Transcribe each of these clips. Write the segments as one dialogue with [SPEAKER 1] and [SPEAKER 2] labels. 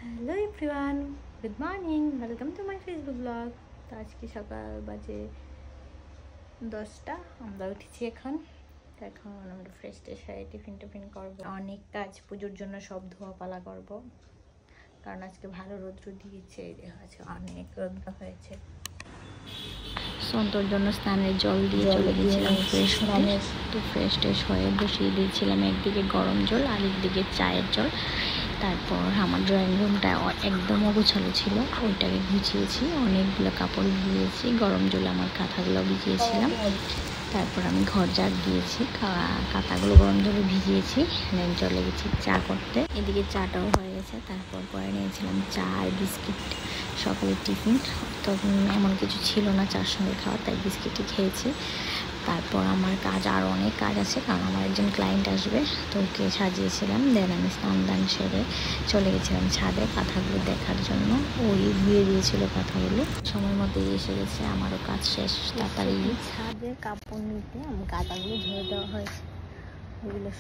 [SPEAKER 1] Hello everyone, good morning, welcome to my Facebook blog. তো আজকে সকাল বাজে 10টা, আমরা উঠেছি এখন। তো এখন আমরা ফ্রেশ ট্রেশ হয়ে টিফিন করবো। অনেক কাজ, পুজোর জন্য সব ধোয়া পালা করবো, কারণ আজকে ভালো রৌদ্র দিয়েছে। আছে অনেক রৌদ্র হয়েছে। সন্তর জন্য স্নানের জল দিয়ে চলে গিয়েছিলাম ফ্রেশ হতে। তো ফ্রেশ ট্রেশ হয়ে বসিয়ে দিয়েছিলাম একদিকে গরম জল আর একদিকে চায়ের জল। তারপর আমার ড্রয়িং রুমটা একদম অগোছালো ছিল, ওইটাকে গুছিয়েছি, অনেকগুলো কাপড় ভিজিয়েছি, গরম জলে আমার কাঁথাগুলো ভিজিয়েছিলাম। তারপর আমি ঘর ঝাড় দিয়েছি, কাঁথাগুলো গরম জলে ভিজিয়েছি, চলে গেছি চা করতে। এদিকে চাটাও হয়ে গেছে। তারপর পরে নিয়েছিলাম চা আর বিস্কিট, সকালের টিফিন। তখন এমন কিছু ছিল না চার সঙ্গে খাওয়া, তাই বিস্কিটই খেয়েছি। তারপর আমার কাজ, আরও অনেক কাজ আছে, কারণ আমার একজন ক্লায়েন্ট আসবে, তো ওকে সাজিয়েছিলাম। দেন আমি স্নান দান সেরে চলে গেছিলাম ছাদে কাঁথাগুলো দেখার জন্য। ওই ধুয়ে দিয়েছিল কাঁথাগুলো, সময় মতোই এসে গেছে, আমারও কাজ শেষ। তাড়াতাড়ি ছাদে কাপড় নিতে আমি কাঁথাগুলো ধুয়ে দেওয়া হয়েছে। ওইগুলো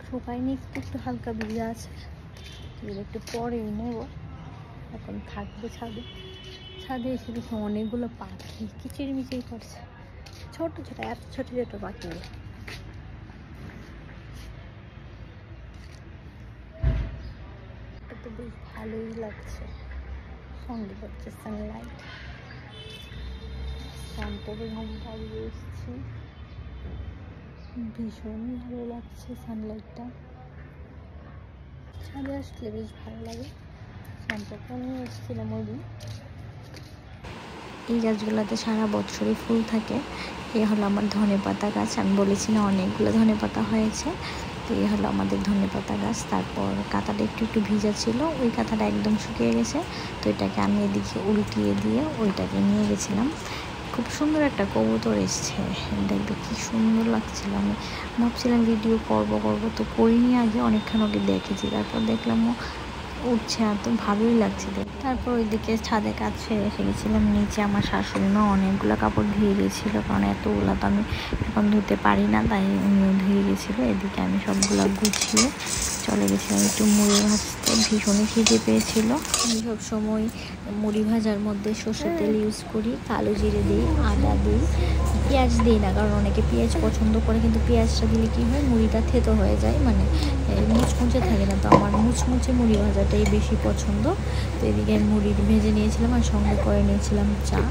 [SPEAKER 1] শুকায়নি, একটু হালকা ভিজে আছে, এগুলো একটু পরেই নেব। এখন থাকবে ছাদে। ছাদে এসে দেখি অনেকগুলো পাখি কিচিরমিচির করছে, ছোট ছোট, এত ছোট ছোট পাখি। এটা তো বেশ ভালোই লাগছে, সন্ধে হচ্ছে, সানলাইট। সন্তরে ঘুমটা দিয়ে এসেছি, ভীষণ ভালো লাগছে সানলাইটটা। ছাদে আসলে বেশ ভালো লাগে। সন্তকে আমি এসেছিলাম ওই দিন। এই গাছগুলোতে সারা বছরই ফুল থাকে। এই হলো আমার ধনেপাতা গাছ, আমি বলেছি না অনেকগুলো ধনেপাতা হয়েছে। তো এই হলো আমাদের ধনেপাতা গাছ। তারপর কাঁথাটা একটু একটু ভিজা ছিল, ওই কাঁথাটা একদম শুকিয়ে গেছে, তো এটাকে আমি এদিকে উল্টিয়ে দিয়ে ওইটাকে নিয়ে গেছিলাম। খুব সুন্দর একটা কবুতর এসছে, দেখবে কি সুন্দর লাগছিল। আমি ভাবছিলাম ভিডিও করব তো করিনি আগে, অনেকক্ষণ ওকে দেখেছি, তারপর দেখলাম ও উঠছে, আর তো ভালোই লাগছে দেখ। তারপর ওইদিকে ছাদে কাজ সেরে এসে গেছিলাম নিচে। আমার শাশুড়ি মা অনেকগুলো কাপড় ধুয়ে দিয়েছিল, কারণ এতগুলো তো আমি এখন ধুতে পারি না, তাই উনিও ধুয়ে গেছিলো। এদিকে আমি সবগুলো গুছিয়ে চলে গেছিলাম একটু মুড়ি ভাজতে, ভীষণই খিদে পেয়েছিল। আমি সবসময় মুড়ি ভাজার মধ্যে সর্ষের তেল ইউজ করি, কালো জিরে দিই, আদা দিই, পেঁয়াজ দিই না, কারণ অনেকে পেঁয়াজ পছন্দ করে, কিন্তু পেঁয়াজটা দিলে কী হয়, মুড়িটা থেতো হয়ে যায়, মানে মুচমুচে থাকে না। তো আমার মুচমুচে মুড়ি ভাজাটাই বেশি পছন্দ। তো এদিকে আমি মুড়ি ভেজে নিয়েছিলাম আর সঙ্গে করে নিয়েছিলাম চা।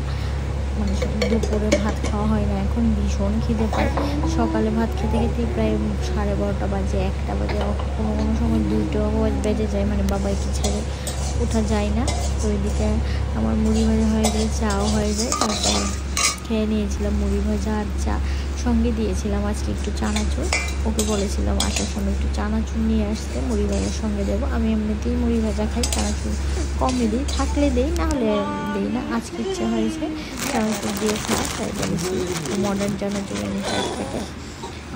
[SPEAKER 1] মানে দুপুরে ভাত খাওয়া হয় না, এখন ভীষণ খিদে পায়। সকালে ভাত খেতে খেতে প্রায় 12:30 বাজে, 1টা বাজে, কোনো কোনো সময় 2টাও বেজে যায়, মানে বাবাইকে ছেড়ে ওঠা যায় না। তো ওইদিকে আমার মুড়ি ভাজা হয়ে যায়, চাও হয়ে যায়। তারপর খেয়ে নিয়েছিলাম মুড়ি ভাজা আর চা, সঙ্গে দিয়েছিলাম আজকে একটু চানাচুর। ওকে বলেছিলাম আসার সময় একটু চানাচুর নিয়ে আসতে, মুড়ি ভাজার সঙ্গে দেবো। আমি এমনিতেই মুড়ি ভাজা খাই, চানাচুর কমই দিই, থাকলে দিই, না হলে দিই না। আজকে ইচ্ছে হয়েছে চানাচুর দিয়ে খাওয়া, তাই বলেছি মডার্ন চানাচুর এনেছে আজ থেকে।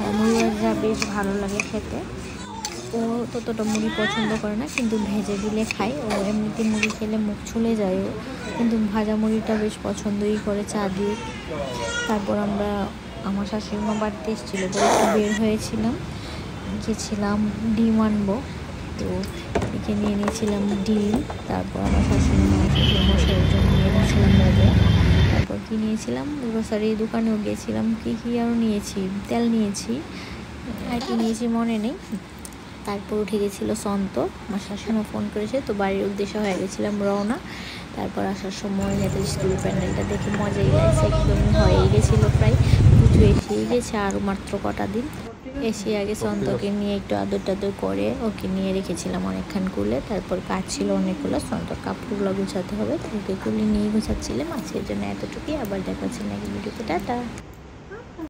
[SPEAKER 1] আর মুড়ি ভাজা বেশ ভালো লাগে খেতে। ও ততটা মুড়ি পছন্দ করে না, কিন্তু ভেজে দিলে খাই। ও এমনিতে মুড়ি খেলে মুখ ছুলে যায় ও, কিন্তু ভাজা মুড়িটা বেশ পছন্দই করে চা দিয়ে। তারপর আমরা, আমার শাশুড়ি মা বাড়িতে এসেছিলো বলে একটু বের হয়েছিলাম, গেছিলাম ডিম আনবো। তো এদিকে নিয়ে নিয়েছিলাম ডিম। তারপর আমার শাশুড়ি মা মশাইয়ের জন্য নিয়ে নিয়েছিলাম মজা। তারপর কী নিয়েছিলাম, গ্রোসারি দোকানেও গিয়েছিলাম, কী আরও নিয়েছি, তেল নিয়েছি, আর কি নিয়েছি মনে নেই। তারপর উঠে গেছিলো সন্ত, আমার শাশুড়ি ফোন করেছে, তো বাড়ির উদ্দেশ্যে হয়ে গেছিলাম রওনা। তারপর আসার সময় নেতাজি স্কুল প্যান্ডেলটা দেখে মজাই লাগছে, একদমই হয়েই গেছিলো, প্রায় পুজো এসেই গেছে, আর মাত্র কটা দিন। এসে আগে সন্তকে নিয়ে একটু আদর টাদর করে ওকে নিয়ে রেখেছিলাম অনেকক্ষণ কুলে। তারপর কাজ ছিল অনেকগুলো, সন্তর কাপড়গুলো গুছাতে হবে, ওকে কুলে নিয়ে গুছাচ্ছিলাম। আজকের জন্য এতটুকুই, আবার দেখা হচ্ছে নাকি ভিডিওতে, টাটা।